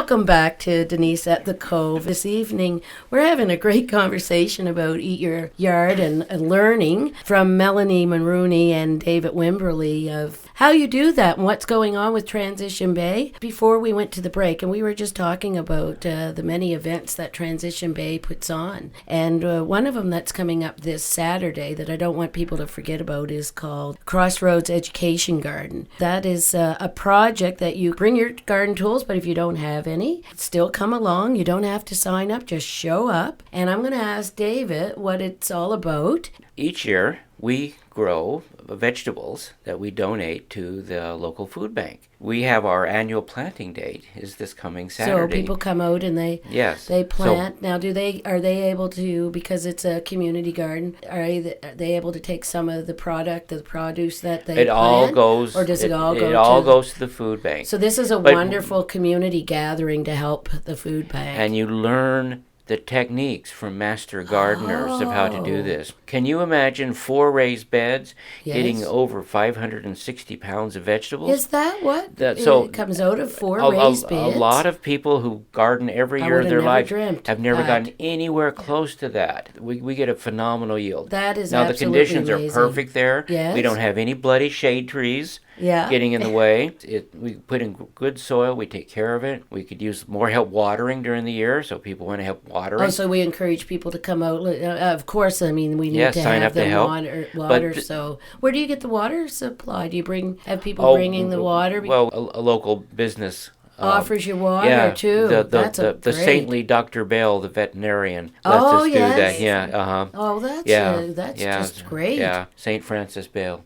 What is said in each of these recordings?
Welcome back to Denise at the Cove. This evening, we're having a great conversation about Eat Your Yard and learning from Melanie Mulrooney and David Wimberly of how you do that and what's going on with Transition Bay. Before we went to the break, and we were just talking about the many events that Transition Bay puts on. And one of them that's coming up this Saturday that I don't want people to forget about is called Crossroads Education Garden. That is a project that you bring your garden tools, but if you don't have any, still come along. You don't have to sign up, just show up. And I'm going to ask David what it's all about. Each year, we grow vegetables that we donate to the local food bank. We have our annual planting date is this coming Saturday. So people come out and they plant. Now, are they able to, because it's a community garden, are they able to take some of the produce that they plant? All goes, or does it all go? It all goes to the food bank. So this is a wonderful community gathering to help the food bank. And you learn the techniques from master gardeners of how to do this. Can you imagine 4 raised beds getting over 560 pounds of vegetables? Is that what it comes out of 4 raised beds? A lot of people who garden every year of their life have never gotten anywhere close to that. We get a phenomenal yield. That is now absolutely the conditions amazing. Are perfect there. Yes. We don't have any bloody shade trees. Getting in the way. We put in good soil. We take care of it. We could use more help watering during the year, so people want to help watering. Oh, so we encourage people to come out. Of course, I mean, we need to have them water. So where do you get the water supply? Do you have people bringing the water? Well, a local business offers you water too. The saintly Dr. Bell, the veterinarian, lets us do that. Yeah. Oh, that's just great. Yeah, Saint Francis Bale.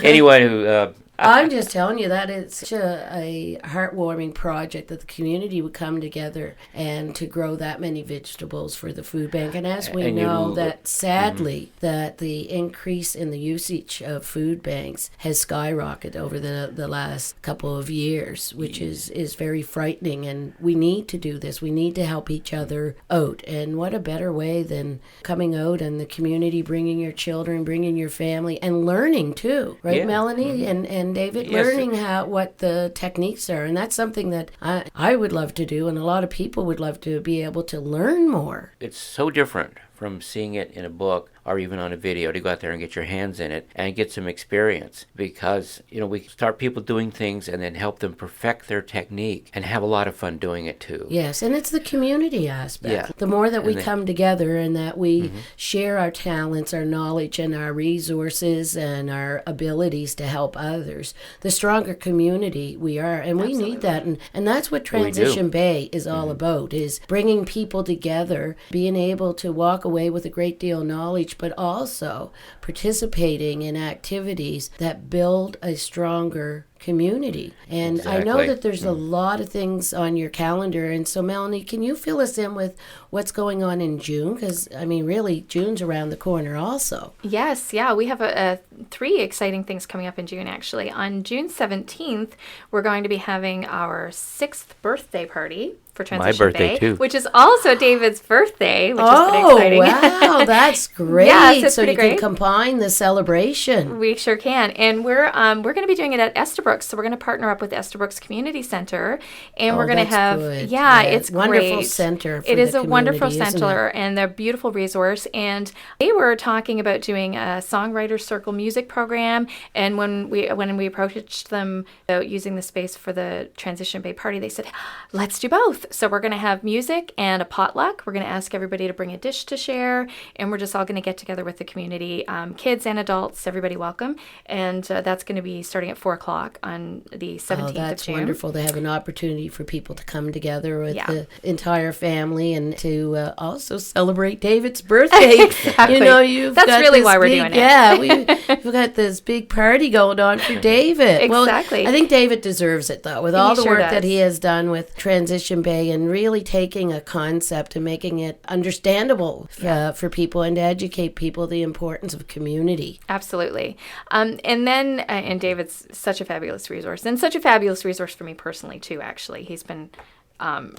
Anyone who. I'm just telling you that it's such a heartwarming project that the community would come together and to grow that many vegetables for the food bank. And as we know that sadly that the increase in the usage of food banks has skyrocketed over the last couple of years, which is very frightening. And we need to do this. We need to help each other out. And what a better way than coming out and the community, bringing your children, bringing your family, and learning too, right, Melanie? And David, learning what the techniques are. And that's something that I would love to do, and a lot of people would love to be able to learn more. It's so different from seeing it in a book or even on a video, to go out there and get your hands in it and get some experience, because we start people doing things and then help them perfect their technique and have a lot of fun doing it too. Yes, and it's the community aspect. The more that we come together and that we share our talents, our knowledge, and our resources and our abilities to help others, the stronger community we are. And we need that. And that's what Transition Bay is all about, is bringing people together, being able to walk away with a great deal of knowledge, but also participating in activities that build a stronger community. And I know that there's a lot of things on your calendar. And so, Melanie, can you fill us in with what's going on in June? Because, I mean, really, June's around the corner also. Yes, we have 3 exciting things coming up in June, actually. On June 17th, we're going to be having our 6th birthday party for Transition My birthday Bay, too. Which is also David's birthday, which is pretty exciting. Wow, that's great. Yes, it's so pretty you great. Can combine the celebration. We sure can. And we're going to be doing it at Estabrooks. So we're going to partner up with Estabrooks Community Center, and we're going to have it's wonderful great. center for it is the a wonderful community, center, and they're a beautiful resource. And they were talking about doing a Songwriters Circle music program, and when we approached them about using the space for the Transition Bay party, they said, let's do both. So we're going to have music and a potluck. We're going to ask everybody to bring a dish to share, and we're just all going to get together with the community, kids and adults, everybody welcome. And that's going to be starting at 4 o'clock on the 17th of June. That's wonderful to have an opportunity for people to come together with the entire family and to also celebrate David's birthday. Exactly. That's really why we're doing it. Yeah, we've got this big party going on for David. Exactly. Well, I think David deserves it, though, with all the work does. that he has done with Transition Bay and really taking a concept and making it understandable for people and to educate people the importance of community. Absolutely. And then, and David's such a fabulous resource, and such a fabulous resource for me personally, too, actually. He's been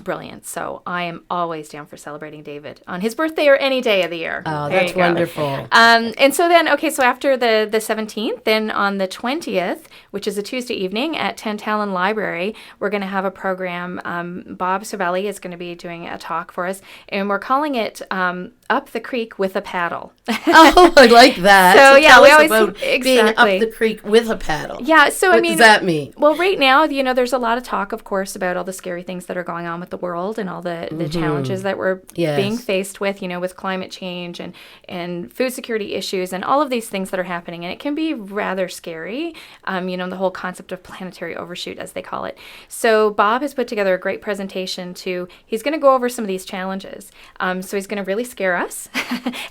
brilliant. So I am always down for celebrating David on his birthday or any day of the year. Oh, that's wonderful. And so then, so after the 17th, then on the 20th, which is a Tuesday evening at Tantallon Library, we're going to have a program. Bob Cervelli is going to be doing a talk for us, and we're calling it Up the Creek with a Paddle. Oh, I like that. So tell we us always about being up the creek with a paddle. Yeah, so what does that mean? Well, right now, there's a lot of talk, of course, about all the scary things that are going on with the world and all the challenges that we're being faced with, with climate change and food security issues and all of these things that are happening. And it can be rather scary, the whole concept of planetary overshoot, as they call it. So Bob has put together a great presentation he's going to go over some of these challenges. So he's going to really scare us,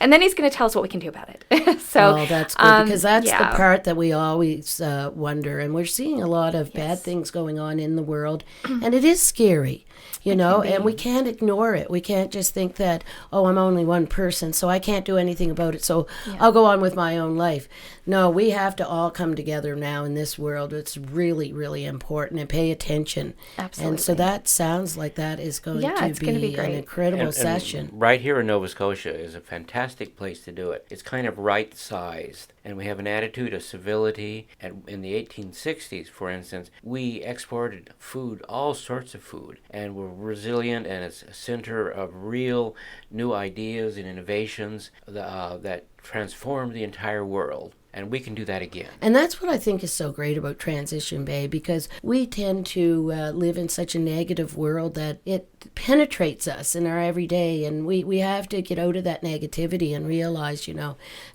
and then he's going to tell us what we can do about it. So that's good, because that's the part that we always wonder, and we're seeing a lot of bad things going on in the world, and it is scary, and we can't ignore it. We can't just think that, I'm only one person, so I can't do anything about it, so I'll go on with my own life. No, we have to all come together now in this world. It's really, really important, and pay attention. Absolutely. And so that sounds like that is going to be an incredible session. And right here in Nova Scotia is a fantastic place to do it. It's kind of right-sized, and we have an attitude of civility. And in the 1860s, for instance, we exported food, all sorts of food, and we're resilient, and it's a center of real new ideas and innovations that transformed the entire world. And we can do that again. And that's what I think is so great about Transition Bay, because we tend to live in such a negative world that it penetrates us in our everyday, and we have to get out of that negativity and realize,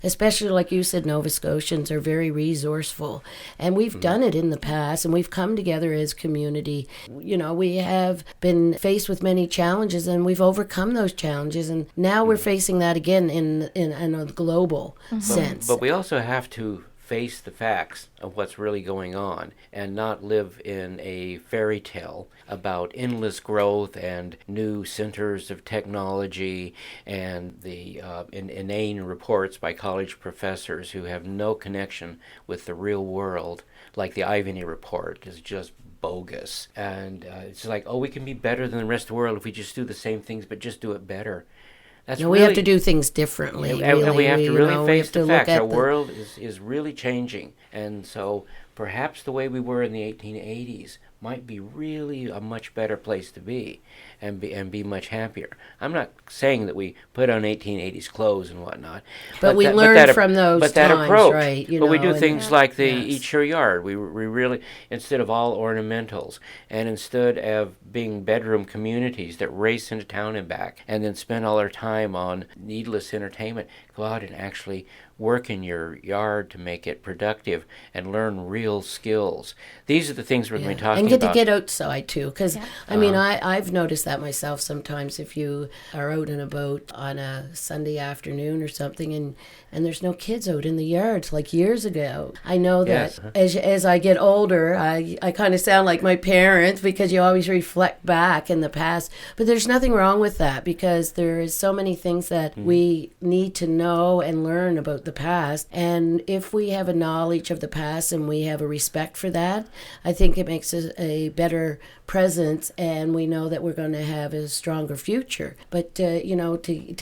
especially like you said, Nova Scotians are very resourceful, and we've done it in the past, and we've come together as community. We have been faced with many challenges, and we've overcome those challenges, and now we're facing that again in a global sense. But we also have to face the facts of what's really going on and not live in a fairy tale about endless growth and new centers of technology and the inane reports by college professors who have no connection with the real world, like the Ivany report is just bogus. And it's like, we can be better than the rest of the world if we just do the same things, but just do it better. We have to do things differently. And we have to really face the facts. Our world is really changing. And so perhaps the way we were in the 1880s might be really a much better place to be and be much happier. I'm not saying that we put on 1880s clothes and whatnot. But we learn from those times, that approach, right? But we do things like the Eat Your Yard. We really, instead of all ornamentals, and instead of being bedroom communities that race into town and back and then spend all our time on needless entertainment, go out and actually work in your yard to make it productive and learn real skills. These are the things we're going to be talking about. And get outside too, because I've noticed that myself sometimes. If you are out and about on a Sunday afternoon or something, and there's no kids out in the yards like years ago. I know that as I get older, I kind of sound like my parents, because you always reflect back in the past. But there's nothing wrong with that, because there is so many things that we need to know and learn about the past. And if we have a knowledge of the past and we have a respect for that, I think it makes us a better presence, and we know that we're going to have a stronger future. But to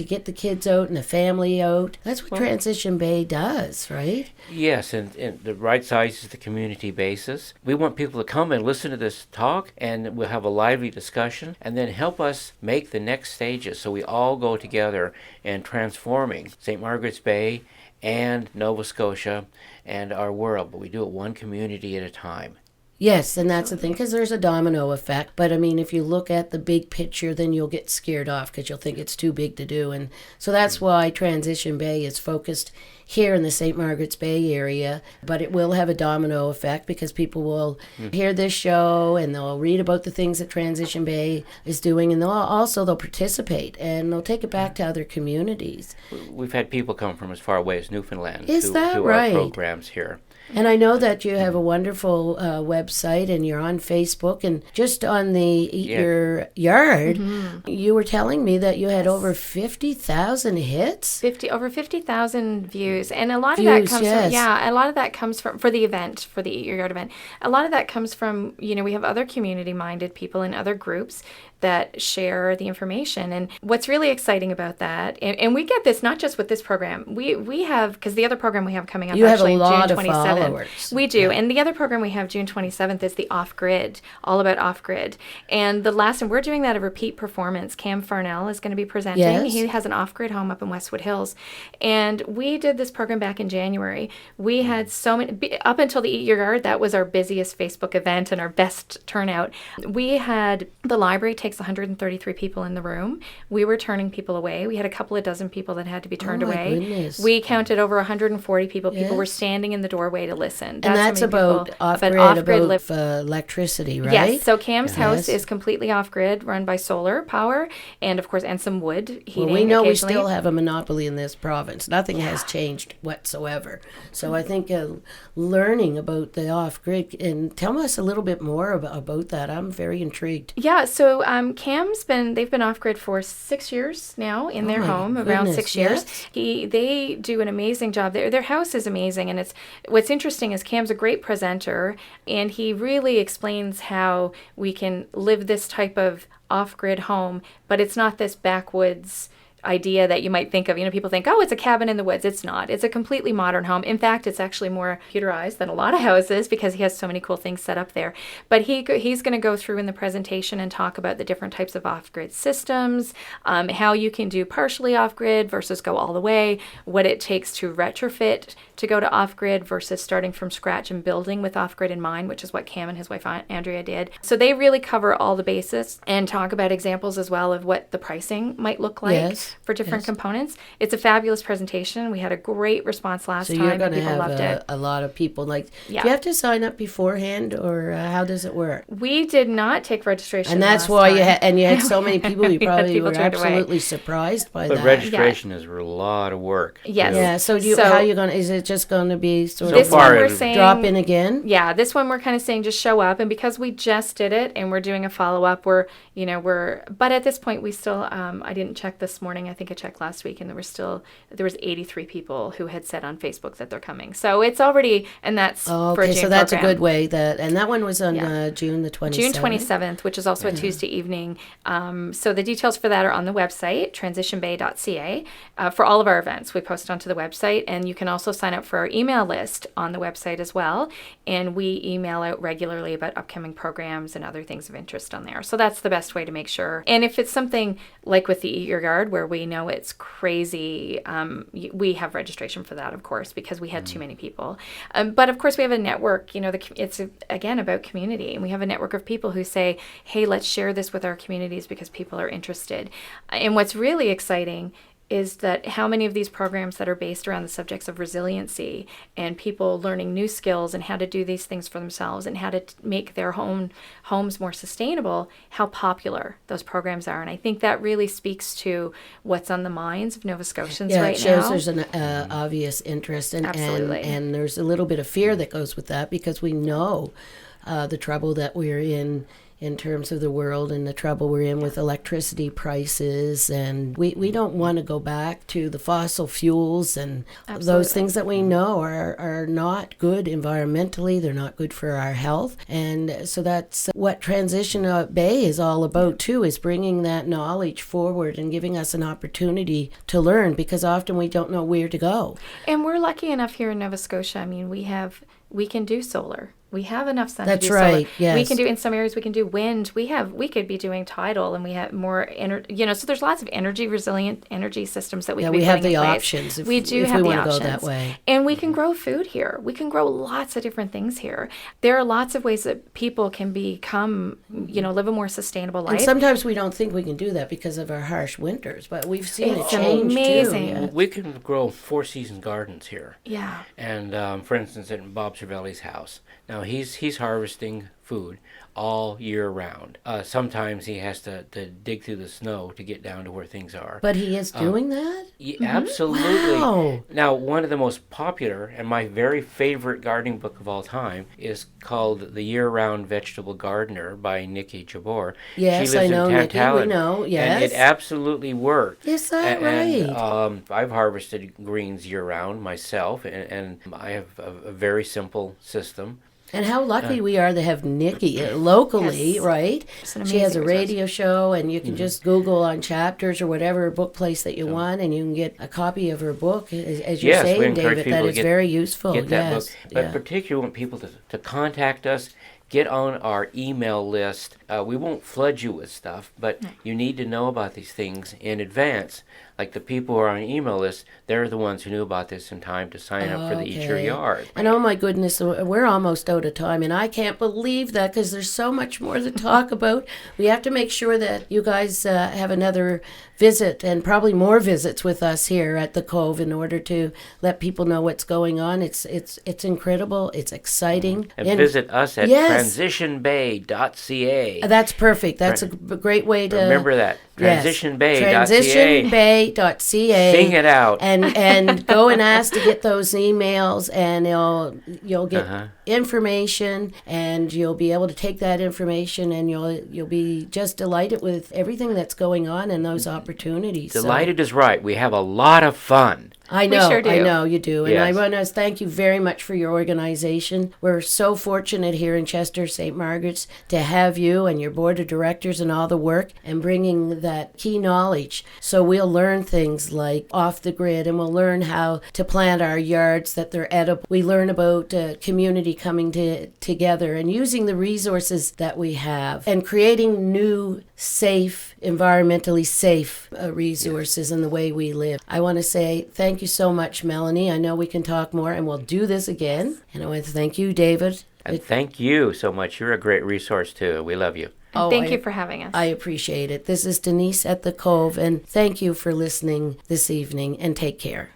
get the kids out and the family out, that's what Transition Bay does, right? Yes, and the right size is the community basis. We want people to come and listen to this talk, and we'll have a lively discussion, and then help us make the next stages, so we all go together in transforming St. Margaret's Bay and Nova Scotia and our world. But we do it one community at a time. Yes, and that's the thing, because there's a domino effect. But, if you look at the big picture, then you'll get scared off, because you'll think it's too big to do. And so that's why Transition Bay is focused here in the St. Margaret's Bay area. But it will have a domino effect, because people will hear this show, and they'll read about the things that Transition Bay is doing, and they'll participate, and they'll take it back to other communities. We've had people come from as far away as Newfoundland to our programs here. And I know that you have a wonderful website, and you're on Facebook, and just on the Eat Your Yard, you were telling me that you had over 50,000 hits. Over 50,000 views, and a lot of that comes from a lot of that comes from for the event, for the Eat Your Yard event. A lot of that comes from, we have other community-minded people in other groups that share the information. And what's really exciting about that, and we get this not just with this program, we have, because the other program we have coming up you actually have a lot June of 27th. Followers. We do. And the other program we have June 27th is the OffGrid, all about OffGrid. And the last, and we're doing that a repeat performance. Cam Farnell is going to be presenting. Yes. He has an OffGrid home up in Westwood Hills. And we did this program back in January. We had so many, up until the Eat Your Yard, that was our busiest Facebook event and our best turnout. We had, the library takes 133 people in the room. We were turning people away. We had a couple of dozen people that had to be turned away. Goodness. We counted over 140 people. People Yes. were standing in the doorway to listen. And that's about off-grid, electricity, right? Yes. So Cam's house is completely off-grid, run by solar power, and of course, and some wood heating. Well, we know we occasionally. still have a monopoly in this province. Nothing has changed whatsoever. So I think learning about the off-grid, and tell us a little bit more about that. I'm very intrigued. Yeah, so they've been off-grid for 6 years now in their home, around 6 years. They do an amazing job. Their house is amazing, and what's interesting is Cam's a great presenter, and he really explains how we can live this type of off-grid home, but it's not this backwoods idea that you might think of. People think, oh, it's a cabin in the woods. It's not. It's a completely modern home. In fact, it's actually more computerized than a lot of houses because he has so many cool things set up there. But he's going to go through in the presentation and talk about the different types of off-grid systems, how you can do partially off-grid versus go all the way, what it takes to retrofit to go to off-grid versus starting from scratch and building with off-grid in mind, which is what Cam and his wife Andrea did. So they really cover all the bases and talk about examples as well of what the pricing might look like for different components. It's a fabulous presentation. We had a great response last time. So you're going to people loved have it. a lot of people. Do you have to sign up beforehand, or how does it work? We did not take registration. And that's why you had so many people. You probably were absolutely surprised by that. But registration is a lot of work. Yes. Yeah. So how are you going? Is it just going to be sort So of far, we're saying, drop in again? Yeah. This one we're kind of saying just show up, and because we just did it and we're doing a follow up, but at this point we still I didn't check this morning. I think I checked last week, and there was 83 people who had said on Facebook that they're coming. So it's already, and that's for a June so that's program. a good way. And that one was on June the 27th. June 27th, which is also a Tuesday evening. So the details for that are on the website, transitionbay.ca. For all of our events, we post onto the website, and you can also sign up for our email list on the website as well. And we email out regularly about upcoming programs and other things of interest on there. So that's the best way to make sure. And if it's something like with the Eat Your Yard, where we know it's crazy, we have registration for that, of course, because we had too many people. But of course, we have a network. It's again about community, and we have a network of people who say, hey, let's share this with our communities because people are interested. And what's really exciting is that how many of these programs that are based around the subjects of resiliency and people learning new skills and how to do these things for themselves and how to make their homes more sustainable, how popular those programs are. And I think that really speaks to what's on the minds of Nova Scotians right now. Yeah, it shows there's an obvious interest, and there's a little bit of fear that goes with that because we know the trouble that we're in terms of the world and the trouble we're in with electricity prices, and we don't want to go back to the fossil fuels and those things that we know are not good environmentally. They're not good for our health, and so that's what Transition Bay is all about too, is bringing that knowledge forward and giving us an opportunity to learn, because often we don't know where to go. And we're lucky enough here in Nova Scotia. I mean, we can do solar. We have enough sun to do solar. That's right, yes. We can do, in some areas, we can do wind. We could be doing tidal, and we have more, so there's lots of resilient energy systems that we can be putting in place. We have the options. We do have the options. If we want to go that way. And we can grow food here. We can grow lots of different things here. There are lots of ways that people can become, live a more sustainable life. And sometimes we don't think we can do that because of our harsh winters, but we've seen it change amazing. too. Yeah. We can grow 4-season gardens here. Yeah. And for instance, in Bob Cervelli's house. Now, Now he's harvesting food all year round. Sometimes he has to dig through the snow to get down to where things are. But he is doing that? Absolutely. Wow. Now, one of the most popular and my very favorite gardening book of all time is called The Year-Round Vegetable Gardener by Nikki Jabor. Yes, she lives I know in Nikki. We know, yes. And it absolutely worked. Is that right? I've harvested greens year-round myself, and I have a very simple system. And how lucky we are to have Nikki locally, Yes. right? She has a radio show, and you can just Google on Chapters or whatever book place that you want, and you can get a copy of her book. As you're Yes, we saying, encourage David, people that to is very useful. Get that Yes. book. But particularly want people to contact us, get on our email list. We won't flood you with stuff, but you need to know about these things in advance. Like the people who are on the email list, they're the ones who knew about this in time to sign up for the Eat Your Yard. And oh my goodness, we're almost out of time, and I can't believe that because there's so much more to talk about. We have to make sure that you guys have another visit and probably more visits with us here at the Cove in order to let people know what's going on. It's incredible. It's exciting. And visit us at transitionbay.ca. That's perfect. That's a great way to remember that. Transitionbay.ca. Transitionbay.ca. Sing it out. And go and ask to get those emails, and you'll get information, and you'll be able to take that information, and you'll be just delighted with everything that's going on and those opportunities. Delighted is right. We have a lot of fun. I know, We sure do. I know you do. And Yes. I want to thank you very much for your organization. We're so fortunate here in Chester, St. Margaret's, to have you and your board of directors and all the work and bringing that key knowledge. So we'll learn things like off the grid, and we'll learn how to plant our yards that they're edible. We learn about community coming together and using the resources that we have and creating new, safe, environmentally safe resources in the way we live. I want to say thank you so much, Melanie. I know we can talk more, and we'll do this again. And I want to thank you, David. And thank you so much. You're a great resource, too. We love you. Thank you for having us. I appreciate it. This is Denise at the Cove, and thank you for listening this evening, and take care.